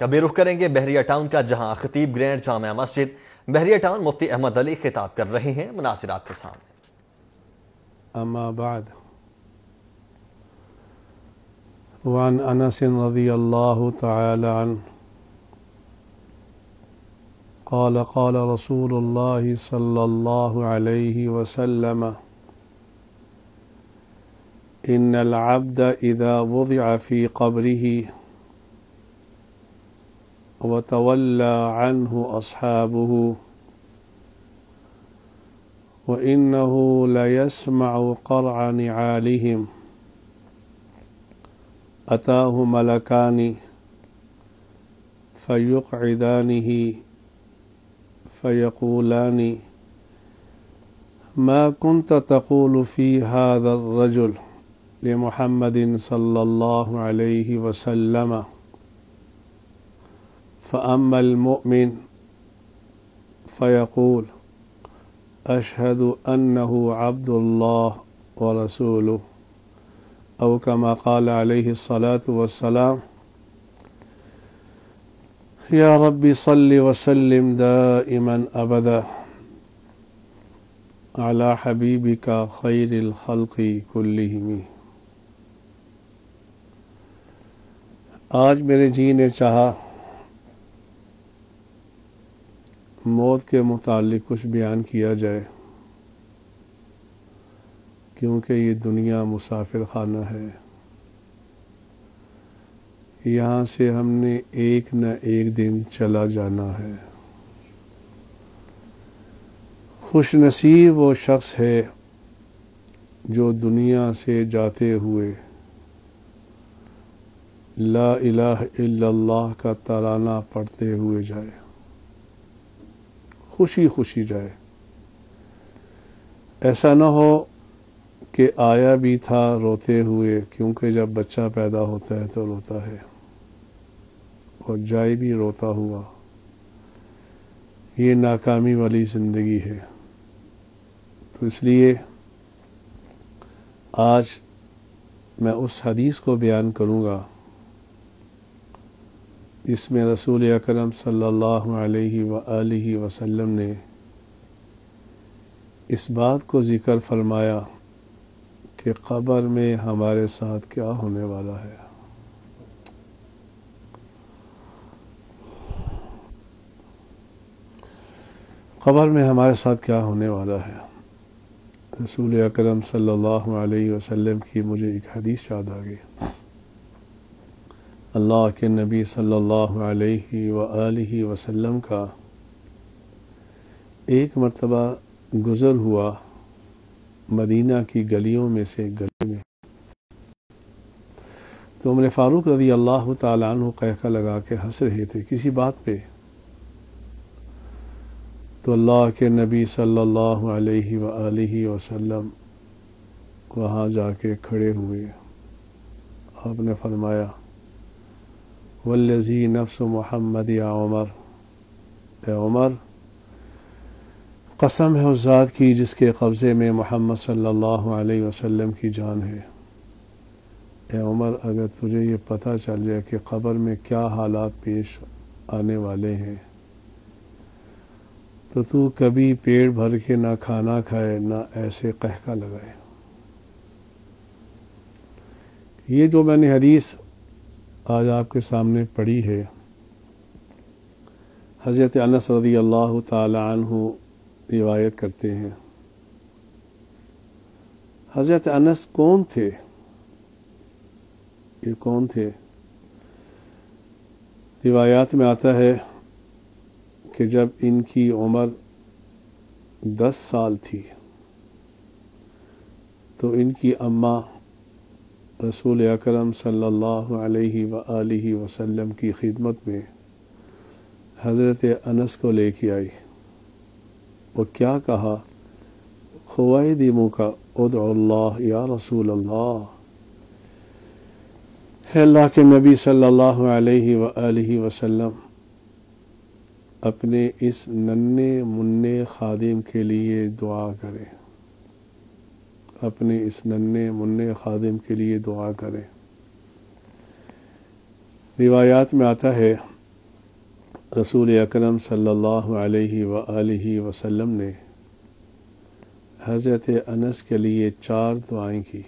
کبھی رخ کریں گے بحریہ ٹاؤن کا، جہاں خطیب گرینڈ جامع مسجد بحریہ ٹاؤن مفتی احمد علی خطاب کر رہے ہیں مناظرات کے سامنے۔ اما بعد، وعن انس رضی اللہ تعالی عنہ قال قال رسول اللہ صلی اللہ علیہ وسلم ان العبد اذا وضع في قبره وتولى عنه أصحابه وإنه ليسمع قرع نعالهم أتاه ملكان فيقعدانه فيقولان ما كنت تقول في هذا الرجل لمحمد صلى الله عليه وسلم فأما المؤمن فيقول أشهد أنه عبد الله ورسوله أو كما قال عليه الصلاة والسلام يا رب صل وسلم دائما أبدا على حبيبك خير الخلق كلهم۔ آج میرے جی نے چاہا موت کے متعلق کچھ بیان کیا جائے، کیونکہ یہ دنیا مسافر خانہ ہے، یہاں سے ہم نے ایک نہ ایک دن چلا جانا ہے۔ خوش نصیب وہ شخص ہے جو دنیا سے جاتے ہوئے لا الہ الا اللہ کا ترانہ پڑھتے ہوئے جائے، خوشی خوشی جائے۔ ایسا نہ ہو کہ آیا بھی تھا روتے ہوئے، کیونکہ جب بچہ پیدا ہوتا ہے تو روتا ہے، اور جائے بھی روتا ہوا۔ یہ ناکامی والی زندگی ہے۔ تو اس لیے آج میں اس حدیث کو بیان کروں گا جس میں رسول اکرم صلی اللہ علیہ وآلہ وسلم نے اس بات کو ذکر فرمایا کہ قبر میں ہمارے ساتھ کیا ہونے والا ہے۔ قبر میں ہمارے ساتھ کیا ہونے والا ہے۔ رسول اکرم صلی اللہ علیہ وسلم کی مجھے ایک حدیث یاد آ گئی۔ اللہ کے نبی صلی اللہ علیہ وآلہ وسلم کا ایک مرتبہ گزر ہوا مدینہ کی گلیوں میں سے گلی میں، تو عمر فاروق رضی اللہ تعالیٰ عنہ قہقہ لگا کے ہنس رہے تھے کسی بات پہ، تو اللہ کے نبی صلی اللہ علیہ وآلہ وسلم وہاں جا کے کھڑے ہوئے۔ آپ نے فرمایا والذی نفس محمد یا عمر، اے عمر قسم ہے اس ذات کی جس کے قبضے میں محمد صلی اللہ علیہ وسلم کی جان ہے، اے عمر اگر تجھے یہ پتہ چل جائے کہ قبر میں کیا حالات پیش آنے والے ہیں تو تو کبھی پیٹ بھر کے نہ کھانا کھائے نہ ایسے قہقہ لگائے۔ یہ جو میں نے حدیث آج آپ کے سامنے پڑھی ہے، حضرت انس رضی اللہ تعالی عنہ روایت کرتے ہیں۔ حضرت انس کون تھے؟ یہ کون تھے؟ روایات میں آتا ہے کہ جب ان کی عمر 10 سال تھی تو ان کی اماں رسول اکرم صلی اللہ علیہ وآلہ وسلم کی خدمت میں حضرت انس کو لے کے آئی۔ وہ کیا کہا؟ خویدمک ادعو اللہ یا رسول اللہ، ہے اللہ کے نبی صلی اللہ علیہ وآلہ وسلم اپنے اس ننھے منھے خادم کے لیے دعا کریں، اپنے اس ننھے منھے خادم کے لیے دعا کریں۔ روایات میں آتا ہے رسول اکرم صلی اللہ علیہ وآلہ وسلم نے حضرت انس کے لیے 4 دعائیں کی.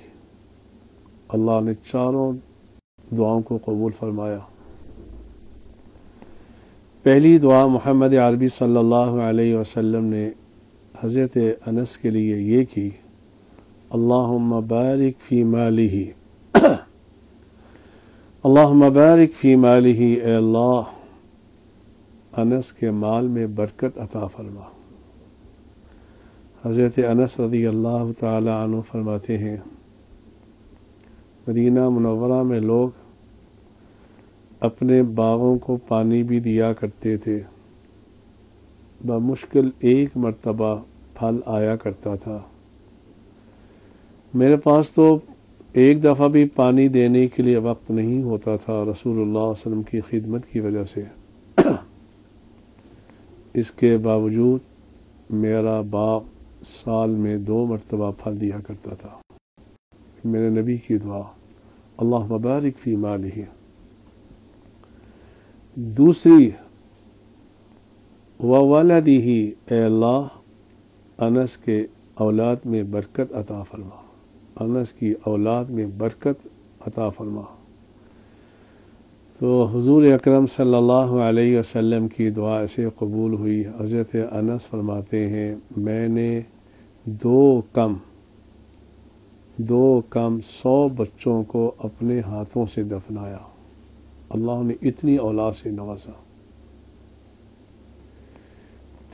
اللہ نے چاروں دعاؤں کو قبول فرمایا. پہلی دعا محمد عربی صلی اللہ علیہ وسلم نے حضرت انس کے لیے یہ کی: اللہم بارک فی مالہ، اللہم بارک فی مالہ، اے اللہ انس کے مال میں برکت عطا فرما. حضرت انس رضی اللہ تعالی عنہ فرماتے ہیں مدینہ منورہ میں لوگ اپنے باغوں کو پانی بھی دیا کرتے تھے. بمشکل 1 مرتبہ پھل آیا کرتا تھا. میرے پاس تو ایک دفعہ بھی پانی دینے کے لیے وقت نہیں ہوتا تھا رسول اللہ صلی اللہ علیہ وسلم کی خدمت کی وجہ سے. اس کے باوجود میرا باغ سال میں 2 مرتبہ پھل دیا کرتا تھا. میرے نبی کی دعا اللہ مبارک فی مالہ. دوسری وولدہ، اے اللہ انس کے اولاد میں برکت عطا فرما، انس کی اولاد میں برکت عطا فرما. تو حضور اکرم صلی اللہ علیہ وسلم کی دعا ایسے قبول ہوئی. حضرت انس فرماتے ہیں میں نے 2 کم 100 بچوں کو اپنے ہاتھوں سے دفنایا. اللہ نے اتنی اولاد سے نوازا.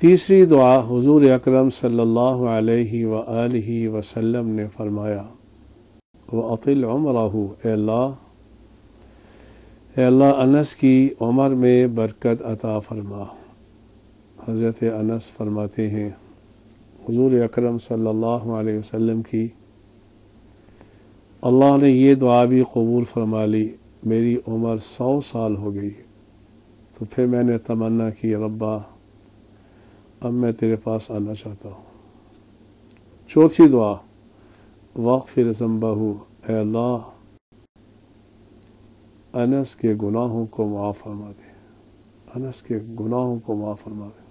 تیسری دعا حضور اکرم صلی اللہ علیہ وآلہ وسلم نے فرمایا وَأَطِلْ عُمْرَهُ، اے اللہ انس کی عمر میں برکت عطا فرما. حضرت انس فرماتے ہیں حضور اکرم صلی اللہ علیہ وسلم کی اللہ نے یہ دعا بھی قبول فرما لی. میری عمر 100 سال ہو گئی تو پھر میں نے تمنا کی ربا اب میں تیرے پاس آنا چاہتا ہوں. چوتھی دعا واغفر ذنبہ، اے اللہ انس کے گناہوں کو معاف فرما دے، انس کے گناہوں کو معاف فرما دے.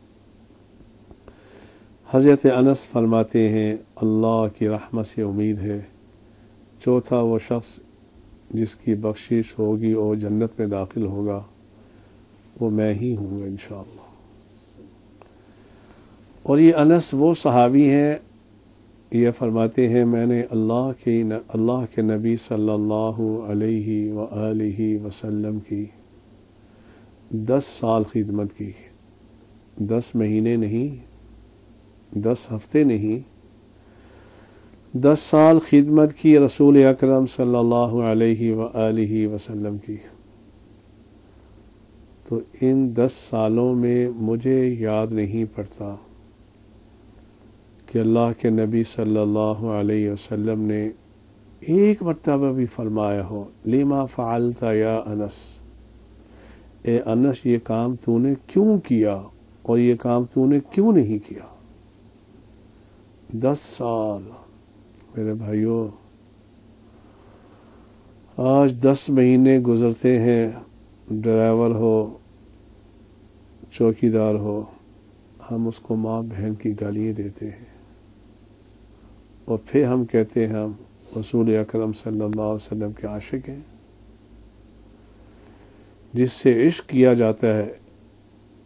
حضرت انس فرماتے ہیں اللہ کی رحمت سے امید ہے چوتھا وہ شخص جس کی بخشش ہوگی اور جنت میں داخل ہوگا وہ میں ہی ہوں گا انشاءاللہ. اور یہ انس وہ صحابی ہیں، یہ فرماتے ہیں میں نے اللہ کے نبی صلی اللہ علیہ وآلہ وسلم کی 10 سال خدمت کی. 10 مہینے نہیں، 10 ہفتے نہیں، 10 سال خدمت کی رسول اکرم صلی اللہ علیہ وآلہ وسلم کی. تو ان 10 سالوں میں مجھے یاد نہیں پڑتا کہ اللہ کے نبی صلی اللہ علیہ وسلم نے ایک مرتبہ بھی فرمایا ہو لما فعلت یا انس، اے انس یہ کام تو نے کیوں کیا اور یہ کام تو نے کیوں نہیں کیا. 10 سال میرے بھائیوں، آج 10 مہینے گزرتے ہیں، ڈرائیور ہو چوکیدار ہو، ہم اس کو ماں بہن کی گالیاں دیتے ہیں اور پھر ہم کہتے ہیں ہم رسول اکرم صلی اللہ علیہ وسلم کے عاشق ہیں. جس سے عشق کیا جاتا ہے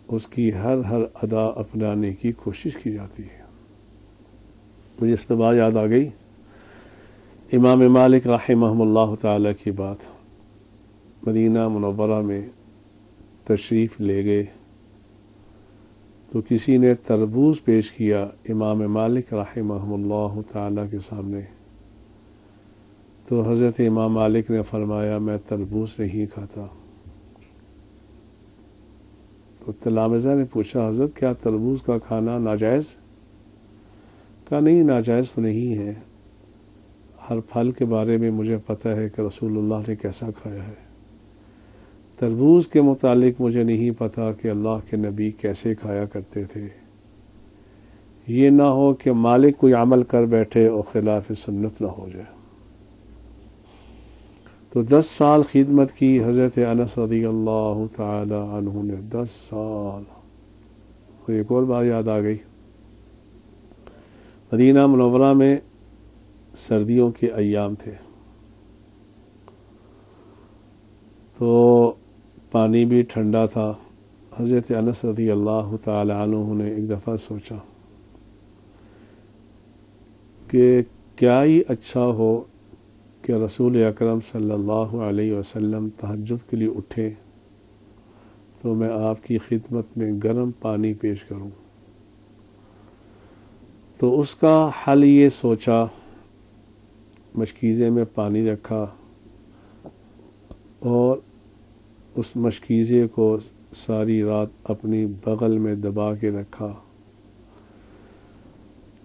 اس کی ہر ادا اپنانے کی کوشش کی جاتی ہے. مجھے اس پہ بات یاد آ گئی، امام مالک رحمہ اللہ تعالی کی بات. مدینہ منورہ میں تشریف لے گئے تو کسی نے تربوز پیش کیا امام مالک رحمہ اللہ تعالی کے سامنے. تو حضرت امام مالک نے فرمایا میں تربوز نہیں کھاتا. تو تلامذہ نے پوچھا حضرت کیا تربوز کا کھانا ناجائز؟ کہا نہیں، ناجائز تو نہیں ہے، ہر پھل کے بارے میں مجھے پتہ ہے کہ رسول اللہ نے کیسا کھایا ہے. تربوز کے متعلق مجھے نہیں پتا کہ اللہ کے نبی کیسے کھایا کرتے تھے. یہ نہ ہو کہ مالک کوئی عمل کر بیٹھے اور خلاف سنت نہ ہو جائے. تو 10 سال خدمت کی حضرت انس رضی اللہ تعالی عنہ نے. 10 سال. ایک اور بات یاد آ گئی. مدینہ منورہ میں سردیوں کے ایام تھے تو پانی بھی ٹھنڈا تھا. حضرت انس رضی اللہ تعالی عنہ نے ایک دفعہ سوچا کہ کیا ہی اچھا ہو کہ رسول اکرم صلی اللہ علیہ وسلم تہجد کے لیے اٹھے تو میں آپ کی خدمت میں گرم پانی پیش کروں. تو اس کا حل یہ سوچا، مشکیزے میں پانی رکھا اور اس مشکیزے کو ساری رات اپنی بغل میں دبا کے رکھا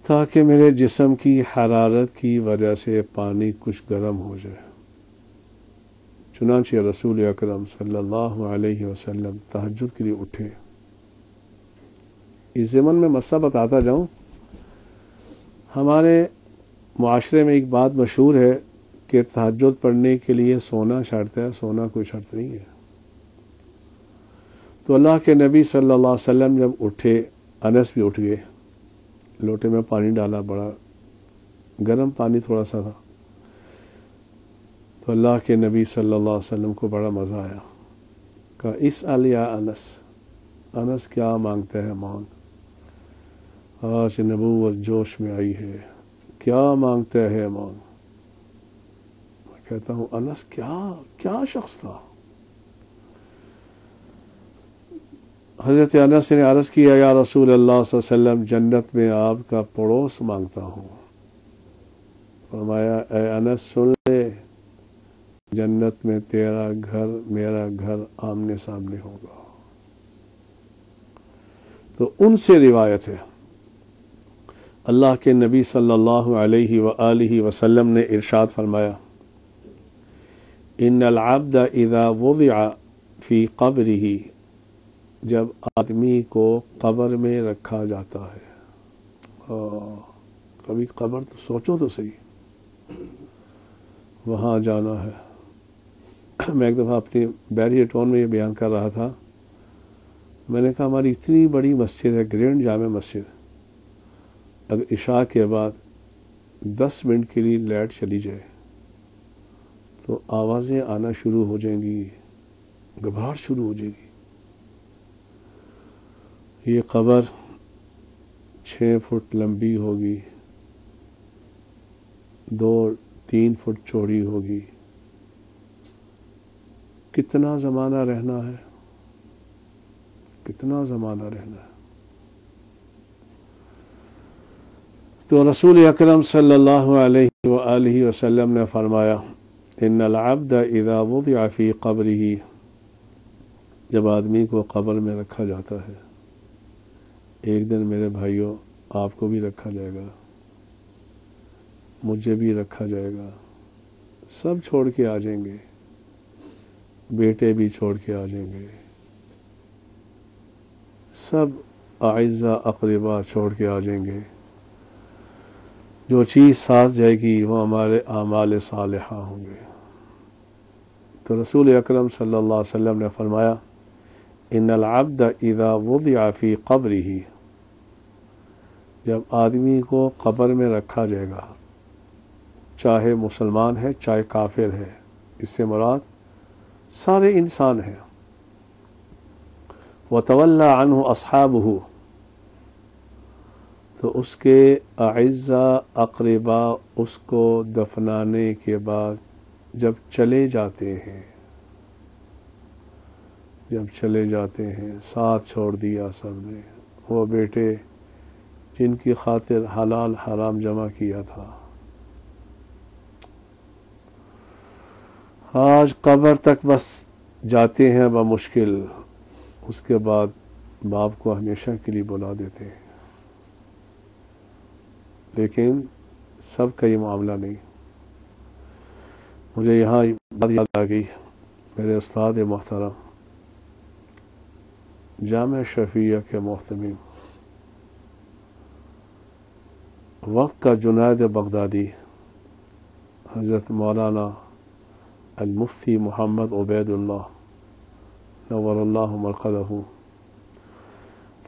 تاکہ میرے جسم کی حرارت کی وجہ سے پانی کچھ گرم ہو جائے. چنانچہ رسول اکرم صلی اللہ علیہ وسلم تہجد کے لیے اٹھے. اس ضمن میں مسئلہ بتاتا جاؤں، ہمارے معاشرے میں ایک بات مشہور ہے کہ تہجد پڑھنے کے لیے سونا شرط ہے. سونا کوئی شرط نہیں ہے. تو اللہ کے نبی صلی اللہ علیہ وسلم جب اٹھے، انس بھی اٹھ گئے، لوٹے میں پانی ڈالا، بڑا گرم پانی تھوڑا سا تھا. تو اللہ کے نبی صلی اللہ علیہ وسلم کو بڑا مزہ آیا. کہا اسأل یا انس، انس کیا مانگتا ہے مانگ. آج نبوت جوش میں آئی ہے، کیا مانگتا ہے مانگ. میں کہتا ہوں انس کیا شخص تھا. حضرت انس نے عرض کیا یا رسول اللہ صلی اللہ علیہ وسلم، جنت میں آپ کا پڑوس مانگتا ہوں. فرمایا اے انس سن لے، جنت میں تیرا گھر میرا گھر آمنے سامنے ہوگا. تو ان سے روایت ہے. اللہ کے نبی صلی اللہ علیہ وآلہ وسلم نے ارشاد فرمایا ان العبد اذا وضع فی قبرہ، جب آدمی کو قبر میں رکھا جاتا ہے. کبھی قبر تو سوچو تو صحیح، وہاں جانا ہے. میں ایک دفعہ اپنی بیری ٹون میں یہ بیان کر رہا تھا. میں نے کہا ہماری اتنی بڑی مسجد ہے، گرینڈ جامع مسجد، اگر عشاء کے بعد 10 منٹ کے لیے لائٹ چلی جائے تو آوازیں آنا شروع ہو جائیں گی، گھبراہٹ شروع ہو جائے گی. یہ قبر 6 فٹ لمبی ہوگی، 2-3 فٹ چوڑی ہوگی. کتنا زمانہ رہنا ہے، کتنا زمانہ رہنا ہے. تو رسول اکرم صلی اللہ علیہ وآلہ وسلم نے فرمایا ان العبد اذا وضع فی قبرہ، جب آدمی کو قبر میں رکھا جاتا ہے، ایک دن میرے بھائیوں آپ کو بھی رکھا جائے گا، مجھے بھی رکھا جائے گا. سب چھوڑ کے آ جائیں گے، بیٹے بھی چھوڑ کے آ جائیں گے، سب اعزاء اقربا چھوڑ کے آ جائیں گے. جو چیز ساتھ جائے گی وہ ہمارے اعمال صالحہ ہوں گے. تو رسول اکرم صلی اللہ علیہ وسلم نے فرمایا ان العبد اذا وضع فی قبرہ، جب آدمی کو قبر میں رکھا جائے گا، چاہے مسلمان ہے چاہے کافر ہے، اس سے مراد سارے انسان ہیں. وتولى عنہ اصحابہ، تو اس کے اعزاء اقربا اس کو دفنانے کے بعد جب چلے جاتے ہیں، ساتھ چھوڑ دیا سب نے، وہ بیٹے جن کی خاطر حلال حرام جمع کیا تھا، آج قبر تک بس جاتے ہیں بمشکل. اس کے بعد باپ کو ہمیشہ کے لیے بلا دیتے ہیں. لیکن سب کا یہ معاملہ نہیں. مجھے یہاں بات یاد آ گئی، میرے استاد محترم جامع شفیعہ کے محتمم، وقت کا جنید بغدادی، حضرت مولانا المفتی محمد عبید اللہ نور اللہ مرقدہ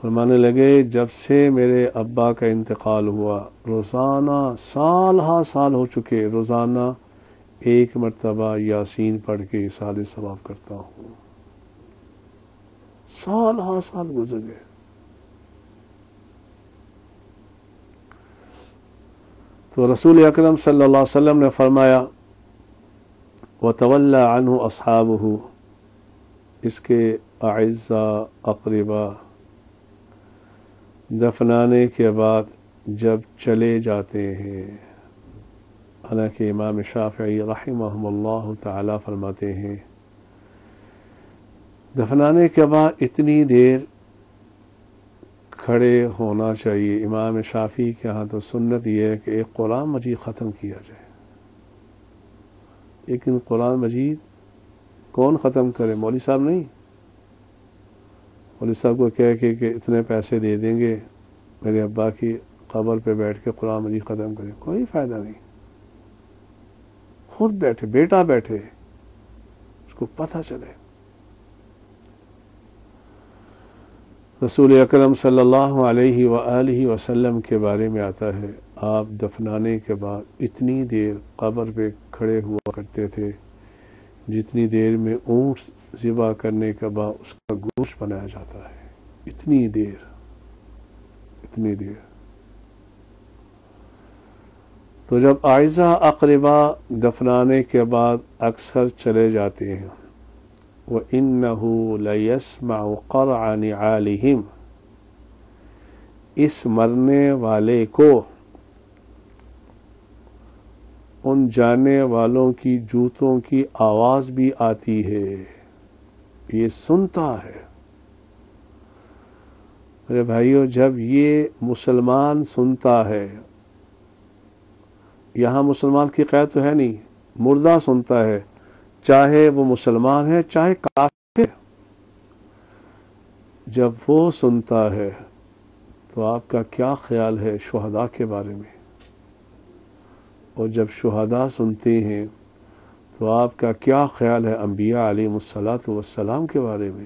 فرمانے لگے جب سے میرے ابا کا انتقال ہوا روزانہ سال ہا سال ہو چکے روزانہ ایک مرتبہ یاسین پڑھ کے اصالہ ثواب کرتا ہوں. سال ہا سال گزر گئے. تو رسول اکرم صلی اللہ علیہ وسلم نے فرمایا وَتَوَلَّى عَنْهُ أَصْحَابُهُ اس کے اعزاء اقربا دفنانے کے بعد جب چلے جاتے ہیں. حالانکہ امام شافعی رحمہم اللہ تعالی فرماتے ہیں دفنانے کے بعد اتنی دیر کھڑے ہونا چاہیے. امام شافعی کے ہاں تو سنت یہ ہے کہ ایک قرآن مجید ختم کیا جائے. لیکن قرآن مجید کون ختم کرے؟ مولوی صاحب نہیں. مولوی صاحب کو کہہ کے کہ اتنے پیسے دے دیں گے میرے ابا کی قبر پہ بیٹھ کے قرآن مجید ختم کرے، کوئی فائدہ نہیں. خود بیٹھے، بیٹا بیٹھے، اس کو پتہ چلے. رسول اکرم صلی اللہ علیہ وآلہ وسلم کے بارے میں آتا ہے آپ دفنانے کے بعد اتنی دیر قبر پہ کھڑے ہوا کرتے تھے جتنی دیر میں اونٹ ذبح کرنے کے بعد اس کا گوشت بنایا جاتا ہے. اتنی دیر، اتنی دیر. تو جب اعزاء اقربا دفنانے کے بعد اکثر چلے جاتے ہیں وَإِنَّهُ لَيَسْمَعُ قَرْعَ نِعَالِهِمْ اس مرنے والے کو ان جانے والوں کی جوتوں کی آواز بھی آتی ہے، یہ سنتا ہے. میرے بھائیو جب یہ مسلمان سنتا ہے، یہاں مسلمان کی قید تو ہے نہیں، مردہ سنتا ہے چاہے وہ مسلمان ہے چاہے کافر ہے. جب وہ سنتا ہے تو آپ کا کیا خیال ہے شہداء کے بارے میں؟ اور جب شہداء سنتے ہیں تو آپ کا کیا خیال ہے انبیاء علیہم الصلاۃ والسلام کے بارے میں؟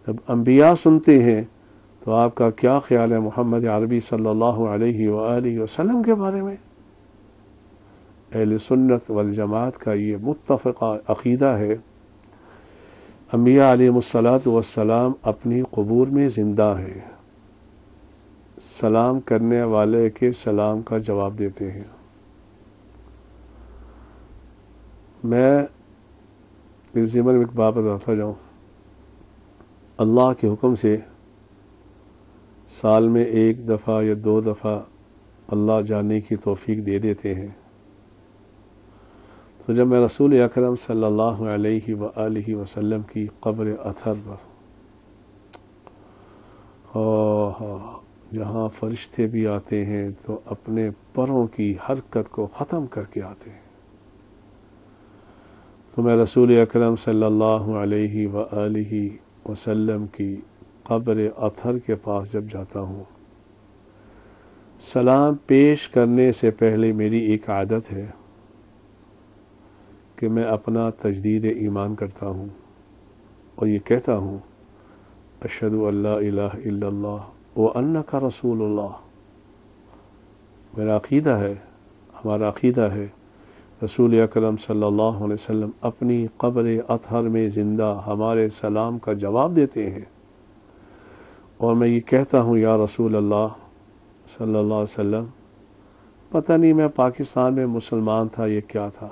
جب انبیاء سنتے ہیں تو آپ کا کیا خیال ہے محمد عربی صلی اللہ علیہ وآلہ وسلم کے بارے میں؟ اہل سنت والجماعت کا یہ متفقہ عقیدہ ہے انبیاء علیہم الصلاۃ والسلام اپنی قبور میں زندہ ہیں، سلام کرنے والے کے سلام کا جواب دیتے ہیں. میں اس ضمن میں ایک بات بتاتا جاؤں. اللہ کے حکم سے سال میں ایک دفعہ یا دو دفعہ اللہ جانے کی توفیق دے دیتے ہیں. تو جب میں رسول اکرم صلی اللہ علیہ وآلہ وسلم کی قبر اطہر پر جہاں فرشتے بھی آتے ہیں تو اپنے پروں کی حرکت کو ختم کر کے آتے ہیں، تو میں رسول اکرم صلی اللہ علیہ وآلہ وسلم کی قبر اطہر کے پاس جب جاتا ہوں سلام پیش کرنے سے پہلے میری ایک عادت ہے کہ میں اپنا تجدید ایمان کرتا ہوں اور یہ کہتا ہوں اشہد ان لا الہ الا اللہ وانک رسول اللہ. میرا عقیدہ ہے، ہمارا عقیدہ ہے رسول اکرم صلی اللہ علیہ وسلم اپنی قبر اطہر میں زندہ ہمارے سلام کا جواب دیتے ہیں اور میں یہ کہتا ہوں یا رسول اللہ صلی اللہ علیہ وسلم پتہ نہیں میں پاکستان میں مسلمان تھا یہ کیا تھا،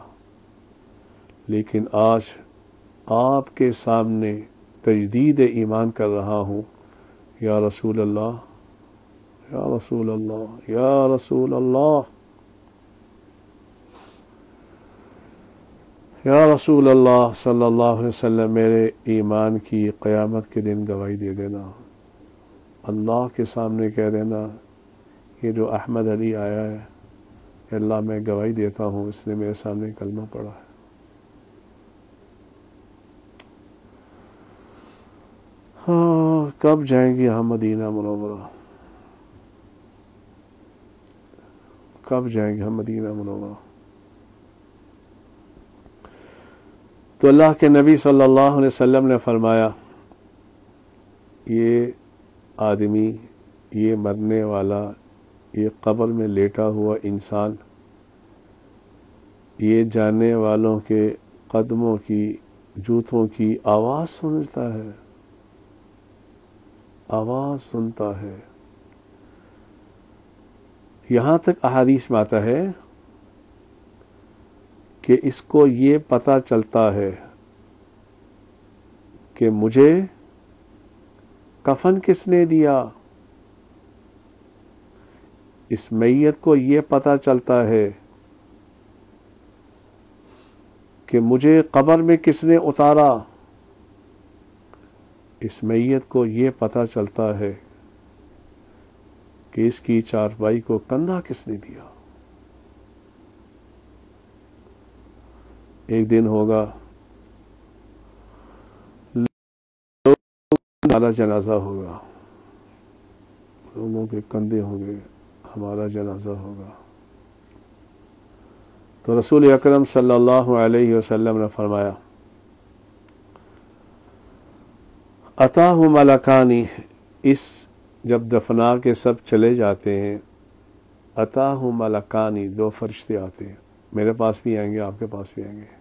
لیکن آج آپ کے سامنے تجدید ایمان کر رہا ہوں. یا رسول اللہ، یا رسول اللہ، یا رسول اللہ، یا رسول اللہ صلی اللہ علیہ وسلم میرے ایمان کی قیامت کے دن گواہی دے دینا. اللہ کے سامنے کہہ دینا یہ جو احمد علی آیا ہے کہ اللہ میں گواہی دیتا ہوں اس نے میرے سامنے کلمہ پڑھا ہے. ہاں کب جائیں گے ہم مدینہ منورہ؟ کب جائیں گے ہم مدینہ منورہ؟ تو اللہ کے نبی صلی اللہ علیہ وسلم نے فرمایا یہ آدمی، یہ مرنے والا، یہ قبر میں لیٹا ہوا انسان، یہ جانے والوں کے قدموں کی، جوتوں کی آواز سنتا ہے، آواز سنتا ہے۔ یہاں تک احادیث میں آتا ہے کہ اس کو یہ پتہ چلتا ہے کہ مجھے کفن کس نے دیا، اس میت کو یہ پتہ چلتا ہے کہ مجھے قبر میں کس نے اتارا، اس میت کو یہ پتہ چلتا ہے کہ اس کی چارپائی کو کندھا کس نے دیا۔ ایک دن ہوگا ہمارا جنازہ ہوگا، لوگوں کے کندھے ہوں گے، ہمارا جنازہ ہوگا۔ تو رسول اکرم صلی اللہ علیہ وسلم نے فرمایا اتاہ ملکانی، اس جب دفنا کے سب چلے جاتے ہیں، اتاہ ملکانی، دو فرشتے آتے ہیں، میرے پاس بھی آئیں گے، آپ کے پاس بھی آئیں گے۔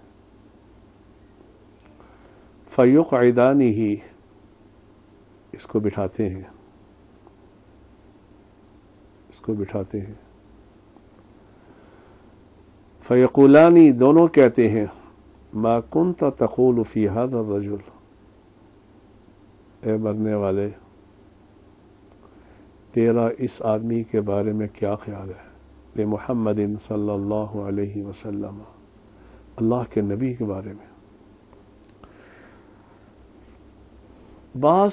فیقعدانی، ہی اس کو بٹھاتے ہیں، اس کو بٹھاتے ہیں۔ فیقولانی، دونوں کہتے ہیں ما کنت تقول فی ھذا الرجل، اے مرنے والے تیرا اس آدمی کے بارے میں کیا خیال ہے، لمحمد صلی اللہ علیہ وسلم، اللہ کے نبی کے بارے میں۔ بعض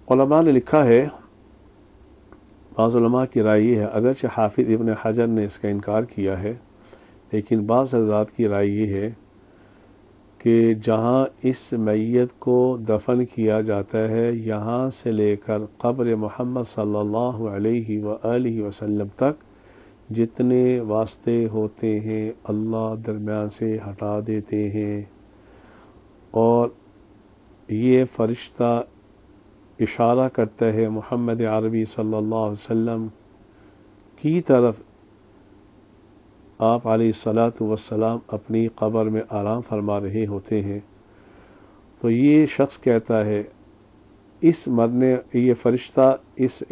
علماء نے لکھا ہے، بعض علماء کی رائے یہ ہے، اگرچہ حافظ ابن حجر نے اس کا انکار کیا ہے، لیکن بعض حضرات کی رائے یہ ہے کہ جہاں اس میت کو دفن کیا جاتا ہے، یہاں سے لے کر قبر محمد صلی اللہ علیہ وآلہ وسلم تک جتنے واسطے ہوتے ہیں اللہ درمیان سے ہٹا دیتے ہیں، اور یہ فرشتہ اشارہ کرتا ہے محمد عربی صلی اللہ علیہ وسلم کی طرف، آپ علیہ الصلاۃ والسلام اپنی قبر میں آرام فرما رہے ہوتے ہیں۔ تو یہ شخص کہتا ہے، یہ فرشتہ اس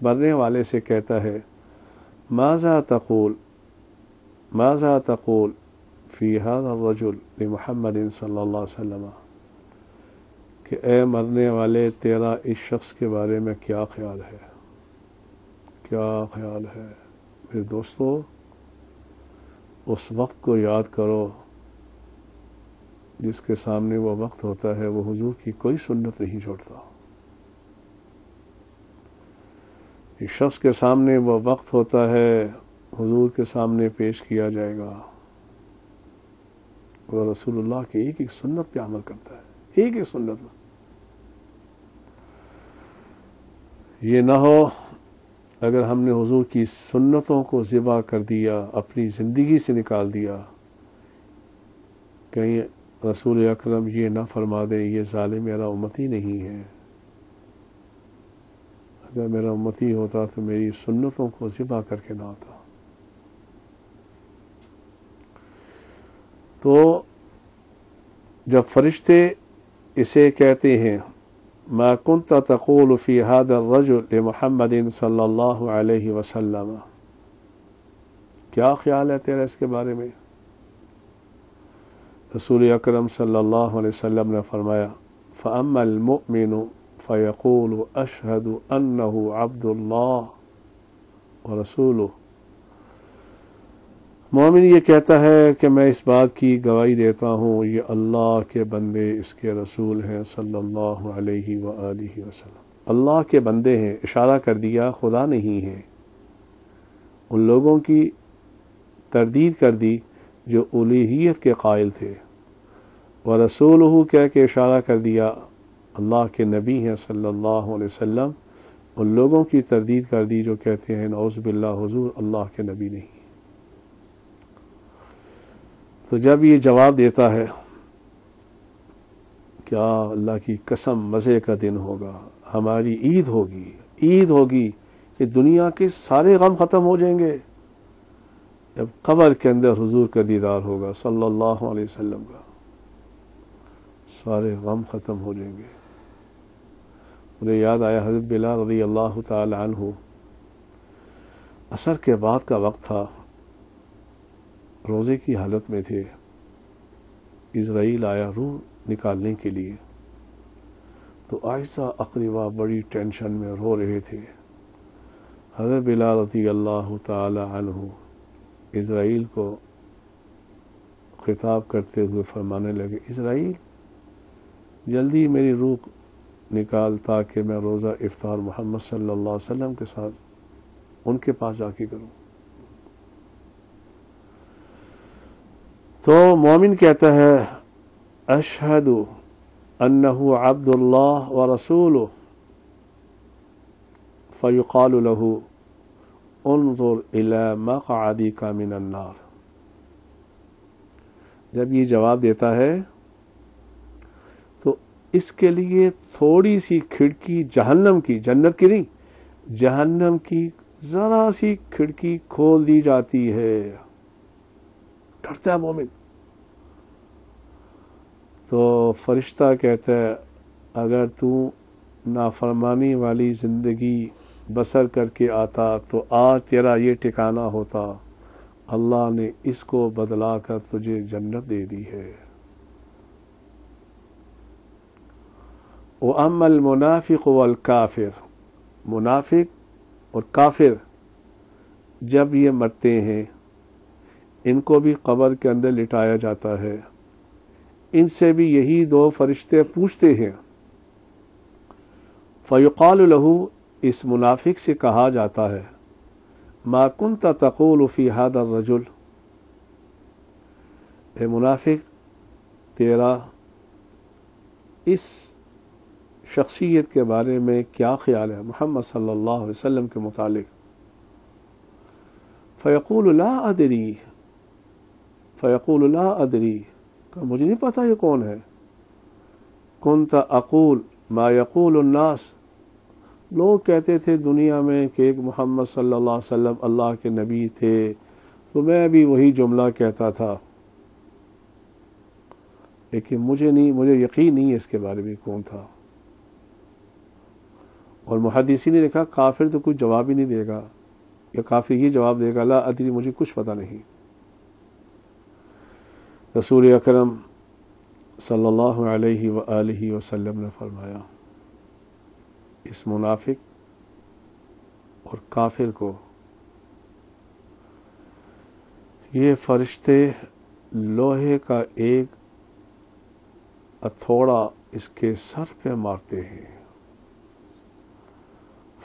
مرنے والے سے کہتا ہے ماذا تقول فی ھذا الرجل لمحمد صلی اللہ علیہ وسلم، کہ اے مرنے والے تیرا اس شخص کے بارے میں کیا خیال ہے، کیا خیال ہے۔ میرے دوستو، اس وقت کو یاد کرو جس کے سامنے وہ وقت ہوتا ہے، وہ حضور کی کوئی سنت نہیں چھوڑتا۔ اس شخص کے سامنے وہ وقت ہوتا ہے، حضور کے سامنے پیش کیا جائے گا، اور رسول اللہ کی ایک ایک سنت پہ عمل کرتا ہے، ایک ایک سنت میں۔ یہ نہ ہو اگر ہم نے حضور کی سنتوں کو ذبح کر دیا، اپنی زندگی سے نکال دیا، کہیں رسول اکرم یہ نہ فرما دے یہ ظالم میرا امتی نہیں ہے۔ اگر میرا امتی ہوتا تو میری سنتوں کو ذبح کر کے نہ آتا۔ تو جب فرشتے اسے کہتے ہیں ما کنت تقول فی ھذا الرجل لمحمد صلی اللہ علیہ وسلم، کیا خیال ہے تیرا اس کے بارے میں؟ رسول اکرم صلی اللہ علیہ وسلم نے فرمایا فَأَمَّا الْمُؤْمِنُ فَيَقُولُ أَشْهَدُ أَنَّهُ عَبْدُ اللَّهِ وَرَسُولُهُ، مومن یہ کہتا ہے کہ میں اس بات کی گواہی دیتا ہوں یہ اللہ کے بندے اس کے رسول ہیں صلی اللہ علیہ وآلہ وسلم، اللہ کے بندے ہیں، اشارہ کر دیا خدا نہیں ہے۔ ان لوگوں کی تردید کر دی جو الوہیت کے قائل تھے، وَرَسُولُهُ کہہ کے اشارہ کر دیا اللہ کے نبی ہیں صلی اللہ علیہ وسلم، ان لوگوں کی تردید کر دی جو کہتے ہیں نعوذ باللہ حضور اللہ کے نبی نہیں۔ تو جب یہ جواب دیتا ہے کیا اللہ کی قسم مزے کا دن ہوگا، ہماری عید ہوگی کہ دنیا کے سارے غم ختم ہو جائیں گے جب قبر کے اندر حضور کا دیدار ہوگا صلی اللہ علیہ وسلم کا، سارے غم ختم ہو جائیں گے۔ مجھے یاد آیا حضرت بلال رضی اللہ تعالی عنہ، عصر کے بعد کا وقت تھا، روزے کی حالت میں تھے، اسرائیل آیا روح نکالنے کے لیے، تو عائشہ اقربہ بڑی ٹینشن میں رو رہے تھے۔ حضرت بلال رضی اللہ تعالی عنہ اسرائیل کو خطاب کرتے ہوئے فرمانے لگے، اسرائیل جلدی میری روح نکال تاکہ میں روزہ افطار محمد صلی اللہ علیہ وسلم کے ساتھ ان کے پاس جا کے کروں۔ تو مومن کہتا ہے اشہد انہ عبد اللہ ورسولہ فیقال لہ انظر الی مقعدک من النار۔ جب یہ جواب دیتا ہے تو اس کے لیے تھوڑی سی کھڑکی جہنم کی، جنت کی نہیں، جہنم کی ذرا سی کھڑکی کھول دی جاتی ہے۔ ڈرتا ہے مومن۔ تو فرشتہ کہتا ہے اگر تو نافرمانی والی زندگی بسر کر کے آتا تو آج تیرا یہ ٹھکانہ ہوتا، اللہ نے اس کو بدلا کر تجھے جنت دے دی ہے۔ وَأَمَّا الْمُنَافِقُ وَالْكَافِرُ، منافق اور کافر جب یہ مرتے ہیں ان کو بھی قبر کے اندر لٹایا جاتا ہے، ان سے بھی یہی دو فرشتے پوچھتے ہیں۔ فَيُقَالُ لَهُ، اس منافق سے کہا جاتا ہے مَا كُنْتَ تَقُولُ فِي هَذَا الرَّجُلِ، اے منافق تیرا اس شخصیت کے بارے میں کیا خیال ہے محمد صلی اللہ علیہ وسلم کے متعلق؟ فَيَقُولُ لَا أَدْرِي، فَيَقُولُ لَا أَدْرِي، کہ مجھے نہیں پتا یہ کون ہے۔ كُنْتَ أَقُول مَا يَقُولُ النَّاسِ، لوگ کہتے تھے دنیا میں کہ ایک محمد صلی اللہ علیہ وسلم اللہ کے نبی تھے، تو میں بھی وہی جملہ کہتا تھا، لیکن مجھے یقین نہیں ہے اس کے بارے میں کون تھا۔ اور محدثین نے لکھا کافر تو کچھ جواب ہی نہیں دے گا، یا کافر یہ جواب دے گا لا ادری، مجھے کچھ پتہ نہیں۔ رسول اکرم صلی اللہ علیہ وآلہ وسلم نے فرمایا اس منافق اور کافر کو یہ فرشتے لوہے کا ایک ہتھوڑا اس کے سر پہ مارتے ہیں،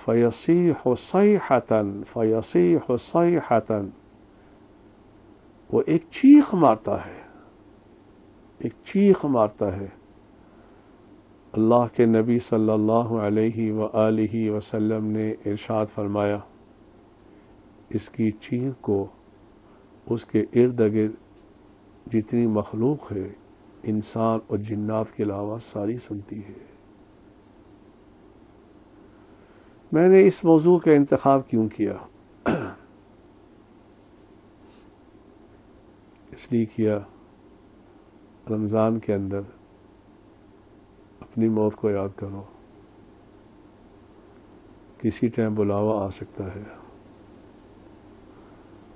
فَيَصِيحُ صَيْحَةً فَيَصِيحُ صَيْحَةً، وہ ایک چیخ مارتا ہے، ایک چیخ مارتا ہے۔ اللہ کے نبی صلی اللہ علیہ وآلہ وسلم نے ارشاد فرمایا اس کی چیخ کو اس کے ارد گرد جتنی مخلوق ہے انسان اور جنات کے علاوہ ساری سنتی ہے۔ میں نے اس موضوع کا انتخاب کیوں کیا؟ اس لیے کیا رمضان کے اندر اپنی موت کو یاد کرو، کسی ٹائم بلاوا آ سکتا ہے۔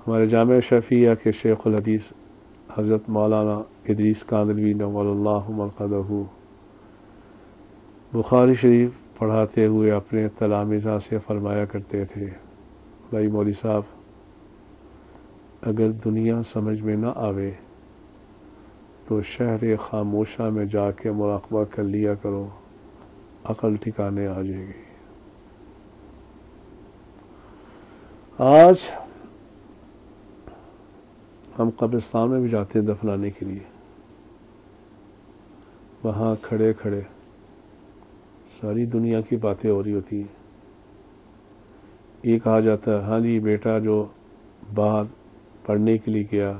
ہمارے جامعہ شفیعہ کے شیخ الحدیث حضرت مولانا ادریس کاندلوی نور اللہ مرقدہ بخاری شریف پڑھاتے ہوئے اپنے تلامذہ سے فرمایا کرتے تھے بھائی مولوی صاحب اگر دنیا سمجھ میں نہ آوے تو شہر خاموشہ میں جا کے مراقبہ کر لیا کرو، عقل ٹھکانے آ جائے گی۔ آج ہم قبرستان میں بھی جاتے ہیں دفنانے کے لیے، وہاں کھڑے کھڑے ساری دنیا کی باتیں ہو رہی ہوتی ہیں۔ یہ کہا جاتا ہے ہاں جی بیٹا جو باہر پڑھنے کے لیے گیا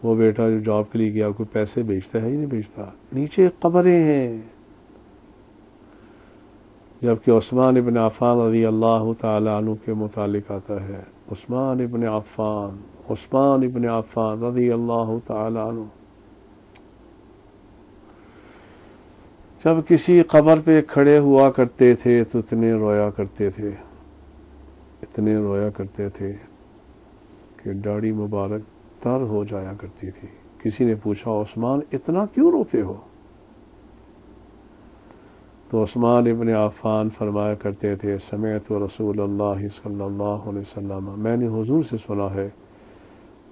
وہ بیٹا جو جاب کے لیے گیا کوئی پیسے بیچتا ہے ہی نہیں بیچتا. نیچے قبریں ہیں. جبکہ عثمان ابن عفان رضی اللہ تعالی عنہ کے متعلق آتا ہے. عثمان ابن عفان رضی اللہ تعالی عنہ جب کسی قبر پہ کھڑے ہوا کرتے تھے تو اتنے رویا کرتے تھے کہ داڑھی مبارک تر ہو جایا کرتی تھی. کسی نے پوچھا عثمان اتنا کیوں روتے ہو؟ تو عثمان ابن عفان فرمایا کرتے تھے سمعت رسول اللہ صلی اللہ علیہ وسلم، میں نے حضور سے سنا ہے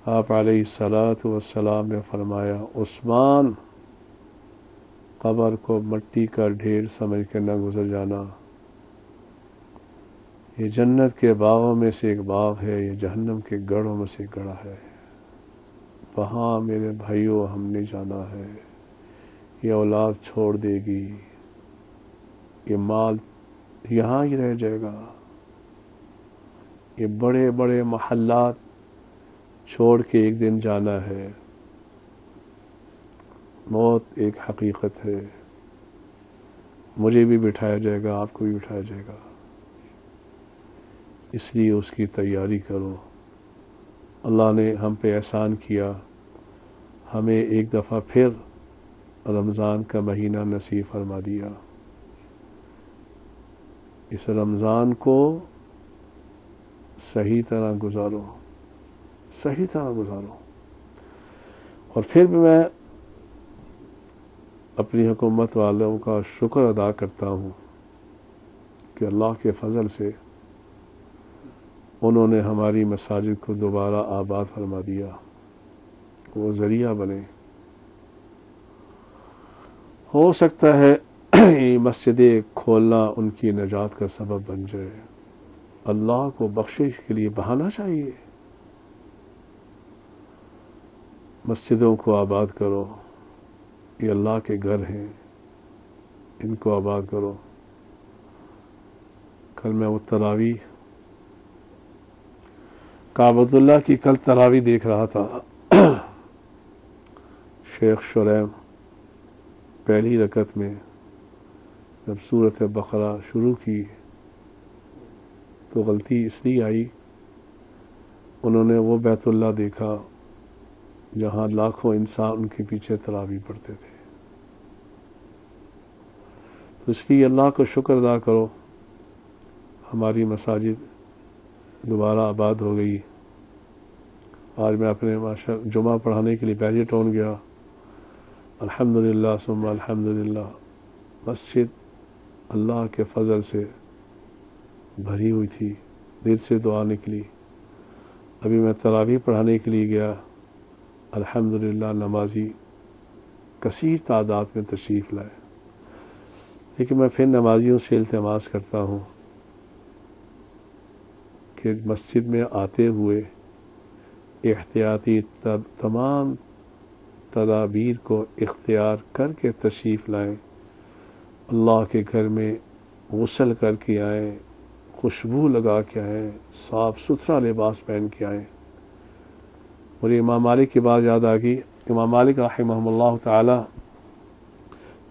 آپ علیہ الصلاۃ والسلام نے فرمایا عثمان قبر کو مٹی کا ڈھیر سمجھ کے نہ گزر جانا. یہ جنت کے باغوں میں سے ایک باغ ہے، یہ جہنم کے گڑھوں میں سے ایک گڑھا ہے. وہاں میرے بھائیوں ہم نے جانا ہے. یہ اولاد چھوڑ دے گی، یہ مال یہاں ہی رہ جائے گا، یہ بڑے بڑے محلات چھوڑ کے ایک دن جانا ہے. موت ایک حقیقت ہے. مجھے بھی بٹھایا جائے گا، آپ کو بھی بٹھایا جائے گا. اس لیے اس کی تیاری کرو. اللہ نے ہم پہ احسان کیا، ہمیں ایک دفعہ پھر رمضان کا مہینہ نصیب فرما دیا. اس رمضان کو صحیح طرح گزارو. اور پھر بھی میں اپنی حکومت والوں کا شکر ادا کرتا ہوں کہ اللہ کے فضل سے انہوں نے ہماری مساجد کو دوبارہ آباد فرما دیا. وہ ذریعہ بنے. ہو سکتا ہے یہ مسجدیں کھولنا ان کی نجات کا سبب بن جائے. اللہ کو بخشش کے لیے بہانا چاہیے. مسجدوں کو آباد کرو. یہ اللہ کے گھر ہیں، ان کو آباد کرو. کل میں وہ تراویح کعبۃ اللہ کی کل تراویح دیکھ رہا تھا. شیخ شریم پہلی رکعت میں جب سورۃ بقرہ شروع کی تو غلطی اس لیے آئی، انہوں نے وہ بیت اللہ دیکھا جہاں لاکھوں انسان ان کے پیچھے تراویح پڑھتے تھے. تو اس لیے اللہ کو شکر ادا کرو، ہماری مساجد دوبارہ آباد ہو گئی. آج میں اپنے جمعہ پڑھانے کے لیے بحریہ ٹاؤن گیا. الحمدللہ ثم الحمدللہ مسجد اللہ کے فضل سے بھری ہوئی تھی. دل سے دعا نکلی. ابھی میں تراویح پڑھانے کے لیے گیا. الحمدللہ نمازی کثیر تعداد میں تشریف لائے. لیکن میں پھر نمازیوں سے التماس کرتا ہوں کہ مسجد میں آتے ہوئے احتیاطی تمام تدابیر کو اختیار کر کے تشریف لائیں. اللہ کے گھر میں غسل کر کے آئیں، خوشبو لگا کے آئیں، صاف ستھرا لباس پہن کے آئیں. مجھے امام مالک کی بات یاد آ گئی. امام مالک رحمہ اللہ تعالی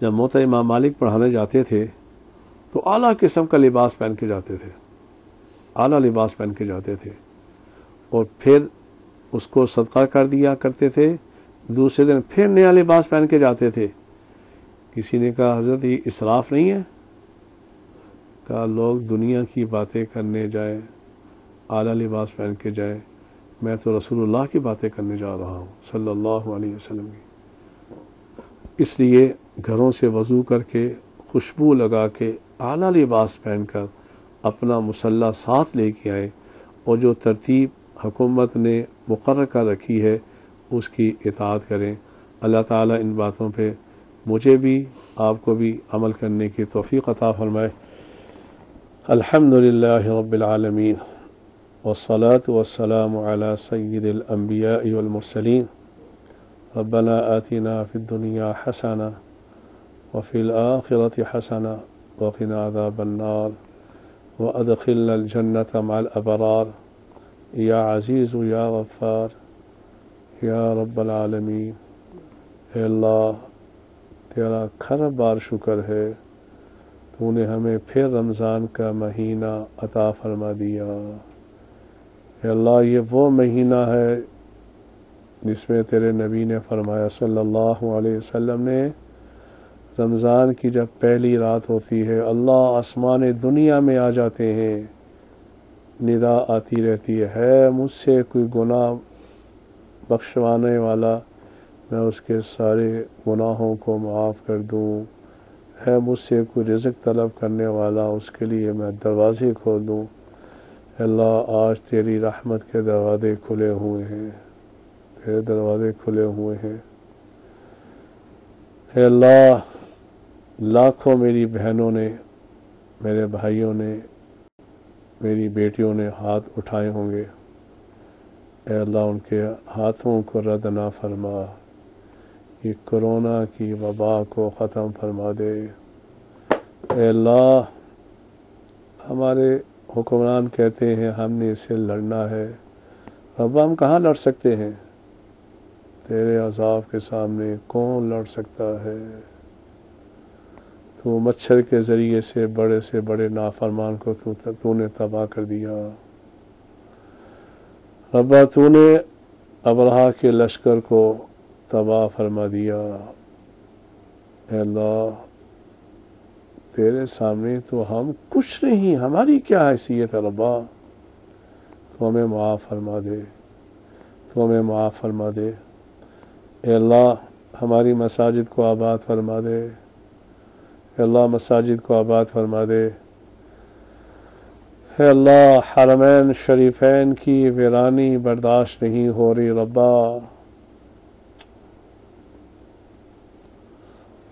جب موتا امام مالک پڑھانے جاتے تھے تو اعلیٰ قسم کا لباس پہن کے جاتے تھے. اعلیٰ لباس پہن کے جاتے تھے اور پھر اس کو صدقہ کر دیا کرتے تھے. دوسرے دن پھر نیا لباس پہن کے جاتے تھے. کسی نے کہا حضرت یہ اسراف نہیں ہے؟ کہا لوگ دنیا کی باتیں کرنے جائیں، اعلیٰ لباس پہن کے جائیں، میں تو رسول اللہ کی باتیں کرنے جا رہا ہوں صلی اللہ علیہ وسلم کی. اس لیے گھروں سے وضو کر کے خوشبو لگا کے اعلیٰ لباس پہن کر اپنا مصلی ساتھ لے کے آئیں اور جو ترتیب حکومت نے مقرر کر رکھی ہے اس کی اطاعت کریں. اللہ تعالیٰ ان باتوں پہ مجھے بھی آپ کو بھی عمل کرنے کی توفیق عطا فرمائے. الحمدللہ رب العالمین والصلاة والسلام على سید الانبیاء والمرسلین. ربنا آتنا فی الدنیا حسنہ وفی الآخرة حسنہ وقنا عذاب النار وادخلنا الجنة مع الابرار. یا عزیز یا غفار یا رب العالمین، اے اللہ تیرا کھرب بار شکر ہے، تو نے ہمیں پھر رمضان کا مہینہ عطا فرما دیا۔ اے اللہ یہ وہ مہینہ ہے جس میں تیرے نبی نے فرمایا صلی اللہ علیہ وسلم نے، رمضان کی جب پہلی رات ہوتی ہے اللہ آسمان دنیا میں آ جاتے ہیں، ندا آتی رہتی ہے مجھ سے کوئی گناہ بخشوانے والا، میں اس کے سارے گناہوں کو معاف کر دوں، ہے مجھ سے کوئی رزق طلب کرنے والا، اس کے لیے میں دروازے کھول دوں۔ اللہ آج تیری رحمت کے دروازے کھلے ہوئے ہیں، تیرے دروازے کھلے ہوئے ہیں۔ اے اللہ لاکھوں میری بہنوں نے، میرے بھائیوں نے، میری بیٹیوں نے ہاتھ اٹھائے ہوں گے، اے اللہ ان کے ہاتھوں کو رد نہ فرما، یہ کرونا کی وبا کو ختم فرما دے۔ اے اللہ ہمارے حکمران کہتے ہیں ہم نے اسے لڑنا ہے، اب ہم کہاں لڑ سکتے ہیں؟ تیرے عذاب کے سامنے کون لڑ سکتا ہے؟ تو مچھر کے ذریعے سے بڑے نافرمان کو تو نے تباہ کر دیا۔ ربا تو نے ابرہا کے لشکر کو تباہ فرما دیا۔ اے اللہ تیرے سامنے تو ہم کچھ نہیں، ہماری کیا حیثیت ہے ربا؟ تو ہمیں معاف فرما دے، تو ہمیں معاف فرما دے۔ اے اللہ ہماری مساجد کو آباد فرما دے، اے اللہ مساجد کو آباد فرما دے۔ اے اللہ حرمین شریفین کی ویرانی برداشت نہیں ہو رہی ربا،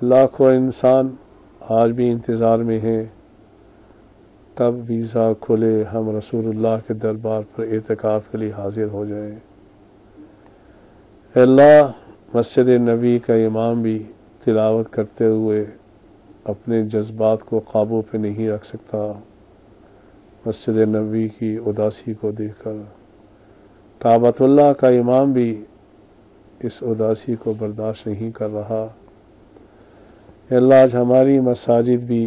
لاکھوں انسان آج بھی انتظار میں ہیں کب ویزا کھلے، ہم رسول اللہ کے دربار پر اعتکاف کے لیے حاضر ہو جائیں۔ اے اللہ مسجد نبی کا امام بھی تلاوت کرتے ہوئے اپنے جذبات کو قابو پہ نہیں رکھ سکتا، مسجد نبی کی اداسی کو دیکھ کر۔ کعبۃ اللہ کا امام بھی اس اداسی کو برداشت نہیں کر رہا۔ اے اللہ آج ہماری مساجد بھی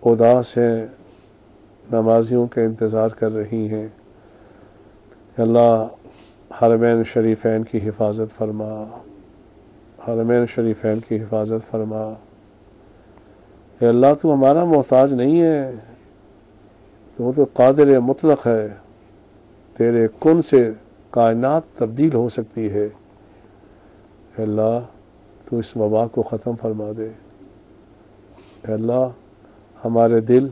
اداس ہیں، نمازیوں کا انتظار کر رہی ہیں۔ اے اللہ حرمین شریفین کی حفاظت فرما، حرمین شریفین کی حفاظت فرما۔ اے اللہ تو ہمارا محتاج نہیں ہے، تو قادر مطلق ہے، تیرے کن سے کائنات تبدیل ہو سکتی ہے۔ اے اللہ تو اس وبا کو ختم فرما دے۔ اے اللہ ہمارے دل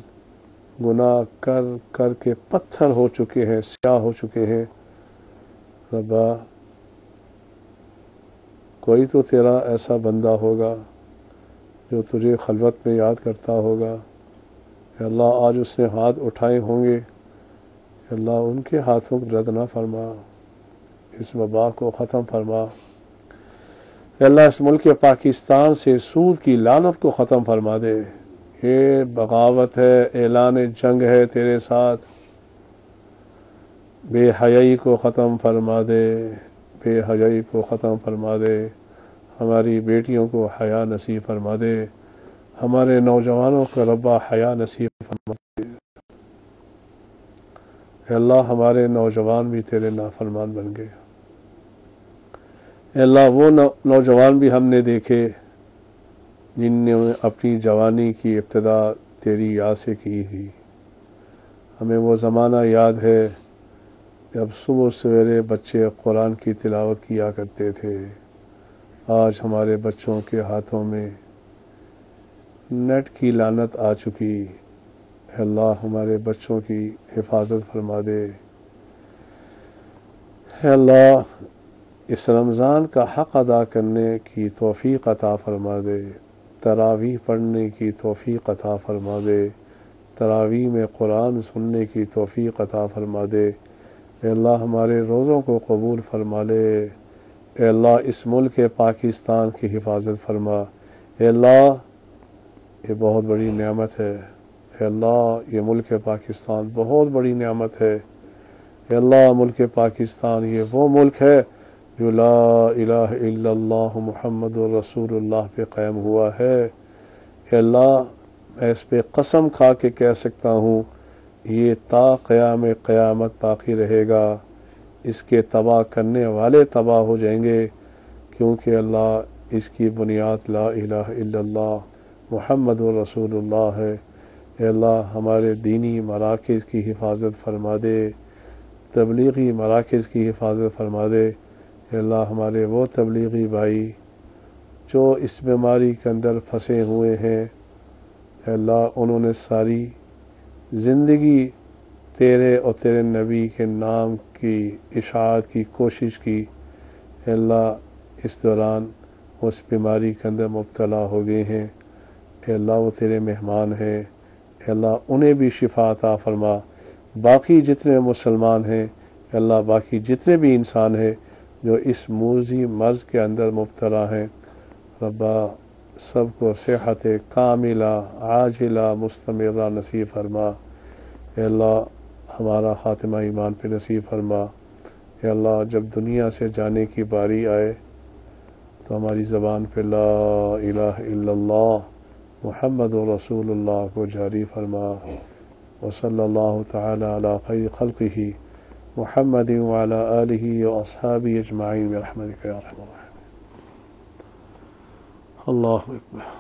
گناہ کر کر کے پتھر ہو چکے ہیں، سیاہ ہو چکے ہیں ربا، کوئی تو تیرا ایسا بندہ ہوگا جو تجھے خلوت میں یاد کرتا ہوگا۔ اے اللہ آج اس نے ہاتھ اٹھائے ہوں گے، اے اللہ ان کے ہاتھوں کو رد نہ فرما، اس وبا کو ختم فرما۔ اے اللہ اس ملک پاکستان سے سود کی لعنت کو ختم فرما دے۔ یہ بغاوت ہے، اعلان جنگ ہے تیرے ساتھ، بے حیائی کو ختم فرما دے، بے حیائی کو ختم فرما دے، ہماری بیٹیوں کو حیا نصیب فرما دے، ہمارے نوجوانوں کو ربا حیا نصیب فرما دے۔ اے اللہ ہمارے نوجوان بھی تیرے نافرمان بن گئے، اے اللہ وہ نوجوان بھی ہم نے دیکھے جن نے اپنی جوانی کی ابتدا تیری یاد سے کی تھی۔ ہمیں وہ زمانہ یاد ہے جب صبح سویرے بچے قرآن کی تلاوت کیا کرتے تھے، آج ہمارے بچوں کے ہاتھوں میں نیٹ کی لعنت آ چکی۔ اے اللہ ہمارے بچوں کی حفاظت فرما دے۔ اے اللہ اس رمضان کا حق ادا کرنے کی توفیق عطا فرما دے، تراویح پڑھنے کی توفیق عطا فرما دے، تراویح میں قرآن سننے کی توفیق عطا فرما دے۔ اے اللہ ہمارے روزوں کو قبول فرما لے۔ اے اللہ اس ملک پاکستان کی حفاظت فرما۔ اے اللہ یہ بہت بڑی نعمت ہے، اے اللہ یہ ملک پاکستان بہت بڑی نعمت ہے۔ اے اللہ ملک پاکستان یہ وہ ملک ہے جو لا الہ الا اللہ محمد رسول اللہ پہ قائم ہوا ہے۔ اے اللہ میں اس پہ قسم کھا کے کہہ سکتا ہوں یہ تا قیام قیامت باقی رہے گا، اس کے تباہ کرنے والے تباہ ہو جائیں گے، کیونکہ اللہ اس کی بنیاد لا الہ الا اللہ محمد رسول اللہ ہے۔ اے اللہ ہمارے دینی مراکز کی حفاظت فرما دے، تبلیغی مراکز کی حفاظت فرما دے۔ اے اللہ ہمارے وہ تبلیغی بھائی جو اس بیماری کے اندر پھنسے ہوئے ہیں، اے اللہ انہوں نے ساری زندگی تیرے اور تیرے نبی کے نام کی اشاعت کی کوشش کی، اے اللہ اس دوران اس بیماری کے اندر مبتلا ہو گئے ہیں، اے اللہ وہ تیرے مہمان ہیں، اے اللہ انہیں بھی شفا عطا فرما۔ باقی جتنے مسلمان ہیں اے اللہ، باقی جتنے بھی انسان ہیں جو اس موذی مرض کے اندر مبتلا ہیں، ربا سب کو صحت کاملہ عاجلہ مستمرہ نصیب فرما۔ اے اللہ ہمارا خاتمہ ایمان پہ نصیب فرما۔ اے اللہ جب دنیا سے جانے کی باری آئے تو ہماری زبان پہ لا الہ الا اللہ محمد رسول اللہ کو جاری فرما۔ وصلی اللہ تعالی علی خیر خلقہ محمد وعلی آلہ واصحابہ اجمعین برحمتک یا ارحم الراحمین۔ اللہ اکبر۔